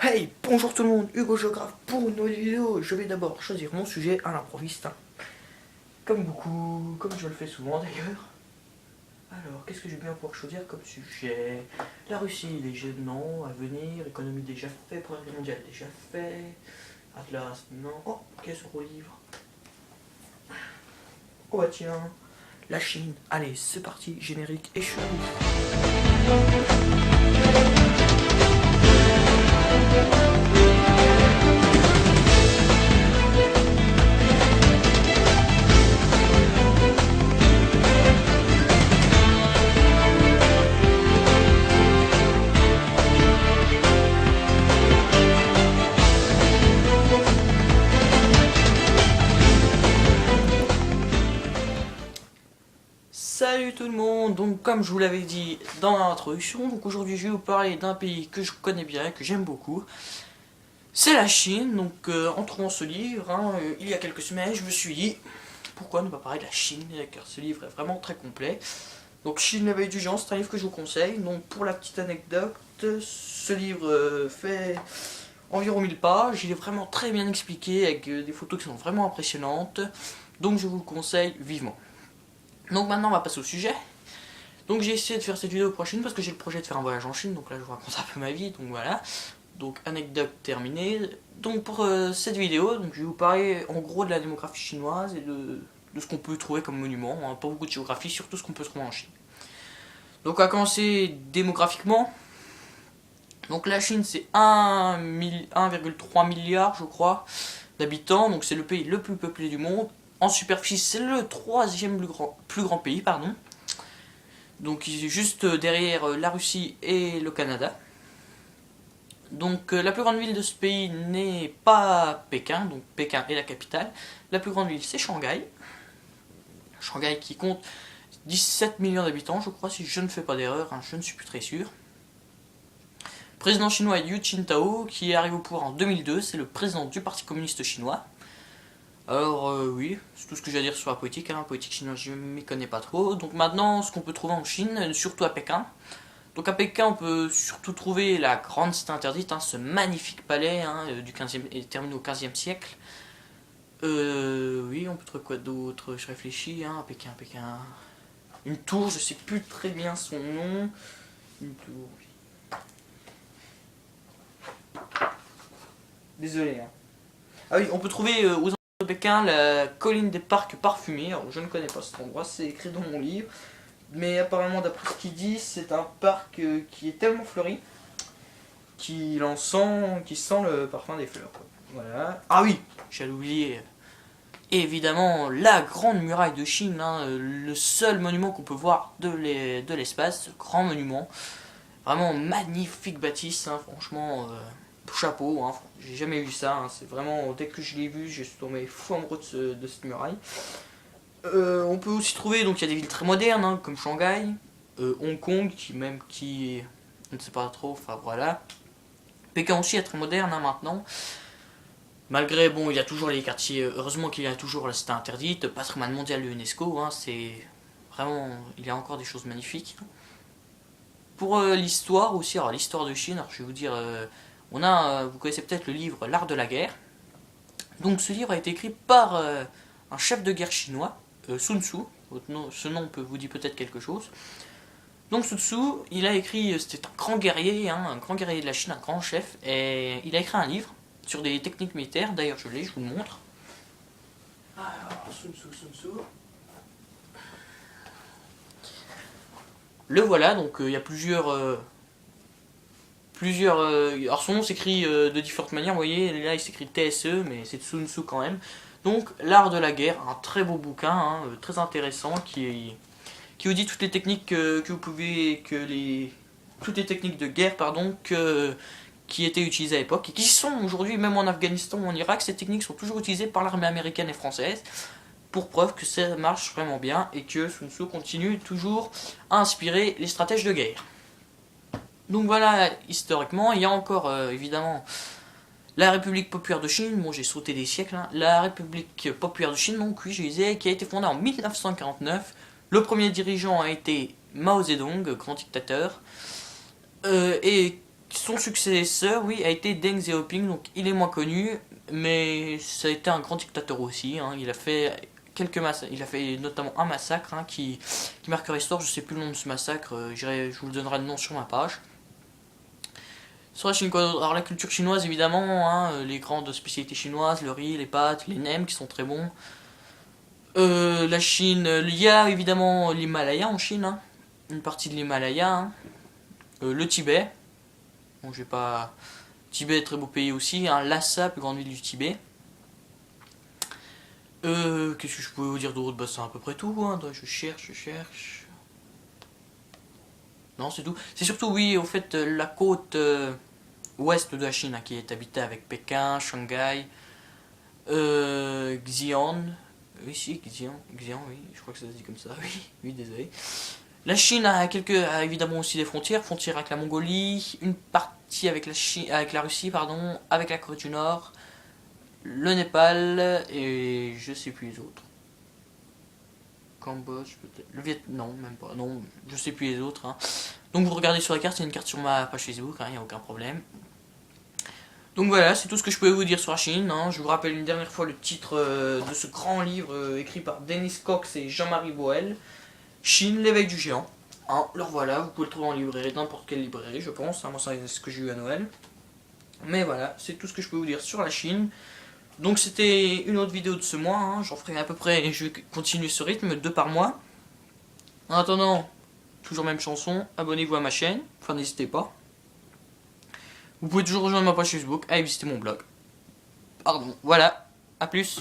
Hey, bonjour tout le monde, Hugo Géographe pour une nouvelle vidéo. Je vais d'abord choisir mon sujet à l'improviste, comme je le fais souvent d'ailleurs. Alors, qu'est-ce que je vais bien pouvoir choisir comme sujet? La Russie, les gênants à venir, économie déjà fait, Première Guerre mondiale déjà fait, Atlas, non. Oh, qu'est-ce qu'on livre? Oh bah tiens, la Chine. Allez, c'est parti, générique et chou. Salut tout le monde, donc comme je vous l'avais dit dans l'introduction, donc aujourd'hui je vais vous parler d'un pays que je connais bien et que j'aime beaucoup. C'est la Chine, donc en trouvant ce livre, il y a quelques semaines, je me suis dit, pourquoi ne pas parler de la Chine, car ce livre est vraiment très complet. Donc Chine l'éveil du géant, c'est un livre que je vous conseille. Donc pour la petite anecdote, ce livre fait environ 1000 pages, il est vraiment très bien expliqué avec des photos qui sont vraiment impressionnantes. Donc je vous le conseille vivement. Donc maintenant on va passer au sujet. Donc j'ai essayé de faire cette vidéo prochaine parce que j'ai le projet de faire un voyage en Chine, donc là je vous raconte un peu ma vie, donc voilà. Donc anecdote terminée. Donc pour cette vidéo, donc je vais vous parler en gros de la démographie chinoise et de ce qu'on peut trouver comme monument, pas beaucoup de géographie, surtout ce qu'on peut trouver en Chine. Donc on va commencer démographiquement. Donc la Chine c'est 1,3 milliard je crois d'habitants, donc c'est le pays le plus peuplé du monde. En superficie c'est le troisième plus grand pays, pardon. Donc il est juste derrière la Russie et le Canada. Donc la plus grande ville de ce pays n'est pas Pékin, donc Pékin est la capitale. La plus grande ville c'est Shanghai. Shanghai qui compte 17 millions d'habitants, je crois, si je ne fais pas d'erreur, je ne suis plus très sûr. Le président chinois est Hu Jintao, qui arrive au pouvoir en 2002, c'est le président du Parti communiste chinois. Alors oui, c'est tout ce que j'ai à dire sur la politique, politique chinoise je ne m'y connais pas trop. Donc maintenant, ce qu'on peut trouver en Chine, surtout à Pékin. Donc à Pékin, on peut surtout trouver la Grande Cité Interdite, ce magnifique palais du 15e, terminé au 15e siècle. Oui, on peut trouver quoi d'autre? Je réfléchis, à Pékin. Une tour, je sais plus très bien son nom. Une tour, oui. Désolé. Ah oui, on peut trouver aux alentours de Pékin la colline des parcs parfumés. Alors je ne connais pas cet endroit, c'est écrit dans mon livre. Mais apparemment, d'après ce qu'il dit, c'est un parc qui est tellement fleuri qu'il sent le parfum des fleurs. Voilà. Ah oui, j'allais oublier. Évidemment, la grande muraille de Chine, le seul monument qu'on peut voir de l'espace, grand monument. Vraiment magnifique bâtisse, franchement, chapeau, j'ai jamais vu ça, c'est vraiment, dès que je l'ai vu, je suis tombé fou amoureux de cette muraille. On peut aussi trouver, donc il y a des villes très modernes, comme Shanghai, Hong Kong, qui, on ne sait pas trop, enfin voilà. Pékin aussi est très moderne maintenant. Malgré, bon, il y a toujours les quartiers, heureusement qu'il y a toujours la cité interdite, patrimoine mondial de l'UNESCO, c'est vraiment, il y a encore des choses magnifiques. Pour l'histoire aussi, alors l'histoire de Chine, alors je vais vous dire, vous connaissez peut-être le livre L'Art de la guerre. Donc ce livre a été écrit par un chef de guerre chinois, Sun Tzu, ce nom vous dit peut-être quelque chose. Donc Sun Tzu, il a écrit, c'était un grand guerrier de la Chine, un grand chef, et il a écrit un livre sur des techniques militaires, d'ailleurs je vous le montre. Alors, Sun Tzu. Le voilà, donc il y a plusieurs... alors son nom s'écrit de différentes manières, vous voyez, là il s'écrit TSE, mais c'est Sun Tzu quand même. Donc L'Art de la guerre, un très beau bouquin, très intéressant, qui vous dit toutes les techniques que vous pouvez, toutes les techniques de guerre, pardon, qui étaient utilisées à l'époque, et qui sont aujourd'hui, même en Afghanistan ou en Irak, ces techniques sont toujours utilisées par l'armée américaine et française, pour preuve que ça marche vraiment bien, et que Sun Tzu continue toujours à inspirer les stratèges de guerre. Donc voilà, historiquement, il y a encore évidemment la République populaire de Chine, bon j'ai sauté des siècles, la République populaire de Chine, donc oui je disais, qui a été fondée en 1949, le premier dirigeant a été Mao Zedong, grand dictateur, et son successeur, oui, a été Deng Xiaoping, donc il est moins connu, mais ça a été un grand dictateur aussi. Hein. Il a fait il a fait notamment un massacre hein, qui marquera l'histoire. Je sais plus le nom de ce massacre, je vous le donnerai le nom sur ma page. Sur la Chine, quoi d'autre? Alors la culture chinoise, évidemment, hein, les grandes spécialités chinoises, le riz, les pâtes, les nems qui sont très bons. La Chine, il y a évidemment l'Himalaya en Chine, hein, une partie de l'Himalaya, hein. Le Tibet. Bon, j'ai pas. Tibet, très beau pays aussi. Hein. Lhasa, plus grande ville du Tibet. Qu'est-ce que je peux vous dire d'autre? Bah, c'est à peu près tout. Hein. Je cherche. Non, c'est tout. C'est surtout, oui, au fait, la côte ouest de la Chine hein, qui est habitée avec Pékin, Shanghai, Xi'an. Oui, si, Xi'an, oui, je crois que ça se dit comme ça. Oui, oui, désolé. La Chine a évidemment aussi des frontières avec la Mongolie, une partie avec avec la Russie, pardon, avec la Corée du Nord, le Népal et je sais plus les autres. Cambodge peut-être, le Vietnam, non même pas, non, je sais plus les autres. Hein. Donc vous regardez sur la carte, il y a une carte sur ma page Facebook, il n'y a aucun problème. Donc voilà, c'est tout ce que je pouvais vous dire sur la Chine. Hein. Je vous rappelle une dernière fois le titre de ce grand livre écrit par Denis Cox et Jean-Marie Boel. Chine, l'éveil du géant. Hein, alors voilà, vous pouvez le trouver en librairie, n'importe quelle librairie, je pense. Hein, moi, c'est ce que j'ai eu à Noël. Mais voilà, c'est tout ce que je peux vous dire sur la Chine. Donc, c'était une autre vidéo de ce mois. Hein, j'en ferai à peu près, et je vais continuer ce rythme, 2 par mois. En attendant, toujours même chanson. Abonnez-vous à ma chaîne. Enfin, n'hésitez pas. Vous pouvez toujours rejoindre ma page Facebook. Allez visiter mon blog. Pardon, voilà. A plus.